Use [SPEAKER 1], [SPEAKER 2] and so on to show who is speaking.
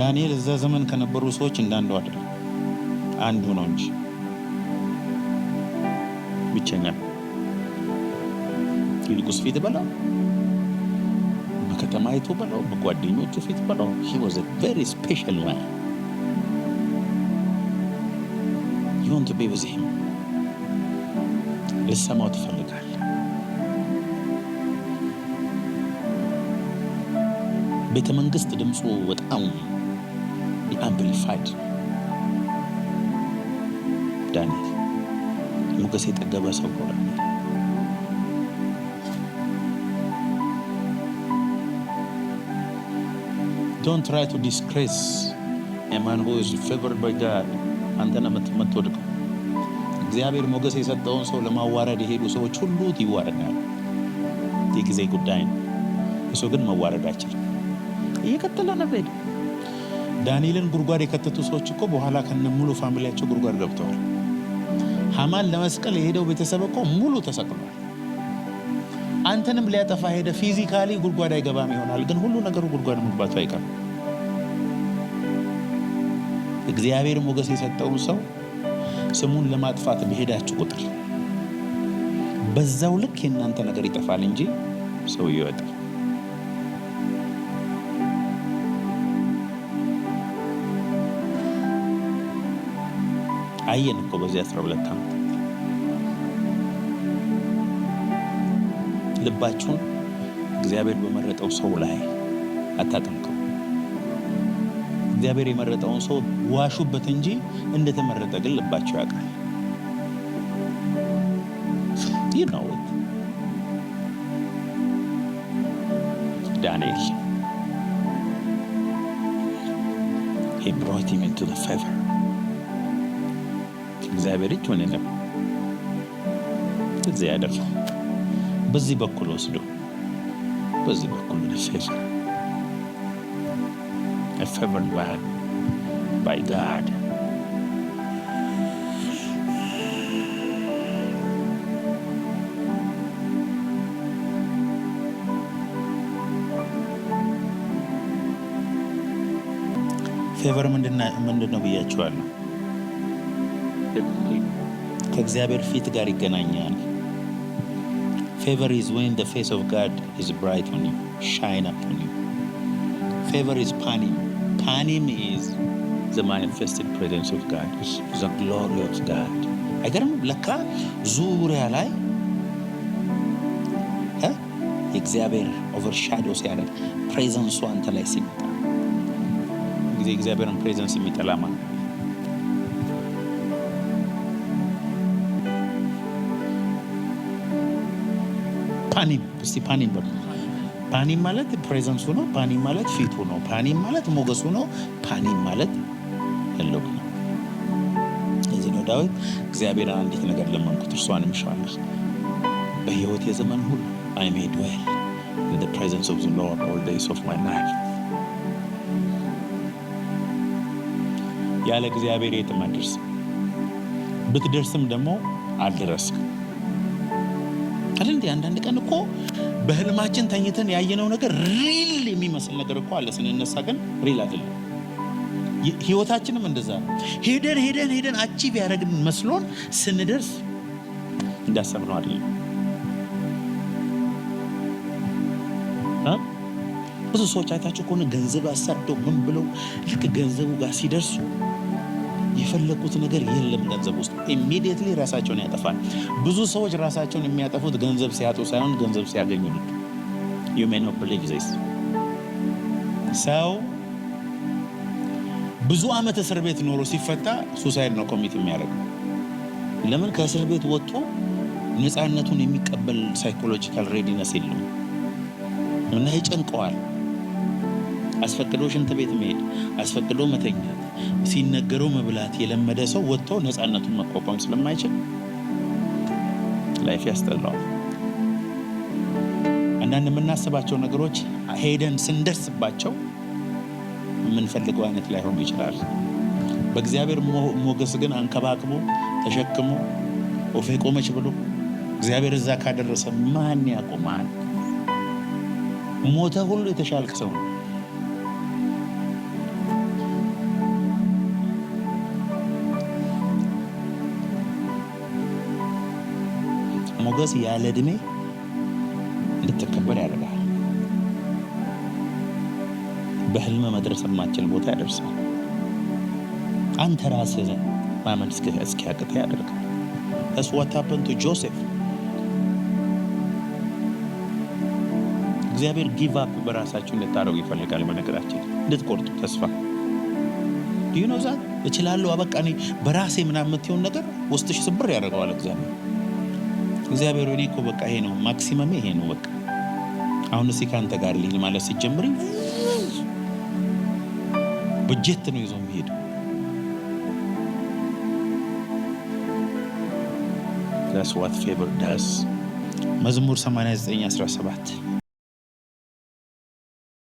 [SPEAKER 1] ዳንኤል እዛ ዘመን ከነበሩ ሰዎች እንዳንዱ አይደለም፣ አንዱ ነው እንጂ ብቸኛ ንጉሥ ፊት በላው፣ በከተማይቱ በላው፣ በጓደኞቹ ፊት በላው። he was a very special man. you want to be with him? ልሰማው ትፈልጋለህ? ቤተ መንግስት ድምፁ በጣም አምፕሊፋይድ። ዳንኤል ሞገስ የጠገበ ሰው ነው። Don't try to disgrace a man who is favored by God. አንተና የምትወድቀው እግዚአብሔር ሞገስ የሰጠውን ሰው ለማዋረድ የሄዱ ሰዎች ሁሉ ይዋረዳሉ። የጊዜ ጉዳይ ነው። እሱ ግን መዋረድ አይችልም። እየቀጠለ ነበር። ዳንኤልን ጉድጓድ የከተቱ ሰዎች እኮ በኋላ ከነ ሙሉ ፋሚሊያቸው ጉድጓድ ገብተዋል። ሐማን ለመስቀል የሄደው ቤተሰብ እኮ ሙሉ ተሰቅሏል። አንተንም ሊያጠፋ ሄደ። ፊዚካሊ ጉድጓድ አይገባም ይሆናል፣ ግን ሁሉ ነገሩ ጉድጓድ መግባቱ አይቀርም። እግዚአብሔር ሞገስ የሰጠውን ሰው ስሙን ለማጥፋት በሄዳችሁ ቁጥር በዛው ልክ የእናንተ ነገር ይጠፋል እንጂ ሰውየው አይጠፋም። አየን እኮ በዚህ 12 ዓመት ልባችሁን እግዚአብሔር በመረጠው ሰው ላይ አታጠምቁ። እግዚአብሔር የመረጠውን ሰው ዋሹበት እንጂ እንደተመረጠ ግን ልባችሁ ያውቃል። you know it. Daniel, he brought him into the favor. እግዚአብሔር እጅ ሆነ ነው እዚህ ያደረገው። በዚህ በኩል ወስዶ በዚህ በኩል a favored man by God. ፌቨር ምንድነው ብያችኋለሁ? ከእግዚአብሔር ፊት ጋር ይገናኛል። Favor is when the face of God is bright on you, shine upon you. Favor is panim. Panim is the manifested presence of God, it's the glory of God. አይገርም? ለካ ዙሪያ ላይ እግዚአብሔር ኦቨርሻዶ ሲያደርግ ፕሬዘንሱ አንተ ላይ ሲመጣ ጊዜ እግዚአብሔርን ፕሬዘንስ የሚጠላ ማለት ፓኒም። እስቲ ፓኒም በሉ። ፓኒም ማለት ፕሬዘንሱ ነው። ፓኒም ማለት ፊቱ ነው። ፓኒም ማለት ሞገሱ ነው። ፓኒም ማለት ህልው ነው። እዚህ ነው ዳዊት እግዚአብሔርን አንዲት ነገር ለመንኩት እርሷንም እሻለሁ፣ በሕይወት የዘመን ሁሉ I may dwell in the presence of the Lord all days of my life. ያለ እግዚአብሔር የትም አትደርስም። ብትደርስም ደግሞ አልደረስክም። አንዳንድ ቀን እኮ በህልማችን ተኝተን ያየነው ነገር ሪል የሚመስል ነገር እኮ አለ። ስንነሳ ግን ሪል አይደለም። ህይወታችንም እንደዛ ነው። ሄደን አቺቭ ያደረግን መስሎን ስንደርስ እንዳሰብነው አይደለም። ብዙ ሰዎች አይታችሁ ከሆነ ገንዘብ አሳደው ምን ብለው ልክ ገንዘቡ ጋር ሲደርሱ የፈለኩት ነገር የለም ገንዘብ ውስጥ ኢሚዲየትሊ ራሳቸውን ያጠፋል። ብዙ ሰዎች ራሳቸውን የሚያጠፉት ገንዘብ ሲያጡ ሳይሆን ገንዘብ ሲያገኙ ነው። you may not believe this። ሰው ብዙ ዓመት እስር ቤት ኖሮ ሲፈታ ሱሳይድ ነው ኮሚት የሚያደርገው። ለምን? ከእስር ቤት ወጥቶ ነፃነቱን የሚቀበል ሳይኮሎጂካል ሬዲነስ የለውም እና ይጨንቀዋል። አስፈቅዶ ሽንት ቤት መሄድ፣ አስፈቅዶ መተኛት፣ ሲነገረው መብላት የለመደ ሰው ወጥቶ ነፃነቱን መቋቋም ስለማይችል ላይፍ ያስጠላዋል። አንዳንድ የምናስባቸው ነገሮች ሄደን ስንደርስባቸው የምንፈልገው አይነት ላይሆኑ ይችላል። በእግዚአብሔር ሞገስ ግን አንከባክቦ ተሸክሞ ኦፌ ቆመች ብሎ እግዚአብሔር እዛ ካደረሰ ማን ያቆማል? ሞተ ሁሉ የተሻልክ ሰው ነው። ሞገስ ያለ ዕድሜ እንድትከበር ያደርጋል። በህልም መድረስ የማትችል ቦታ ያደርሳል። አንተ ራስህ ማመን እስኪያቅትህ ያደርጋል። That's what happened to Joseph. እግዚአብሔር ጊቭ አፕ በራሳችሁ እንድታደርጉ ይፈልጋል። በነገራችን እንድትቆርጡ ተስፋ you know that እችላለሁ አበቃ እኔ በራሴ ምናምን የምትሆን ነገር ውስጥሽ ስብር ያደርገዋል እግዚአብሔር እኔ እኮ በቃ ይሄ ነው ማክሲመም ይሄ ነው በቃ አሁን እስኪ ካንተ ጋር ልኝ ማለት ሲጀምሪ በጀት ነው ይዞ የሚሄድ። That's what favor does. መዝሙር 89:17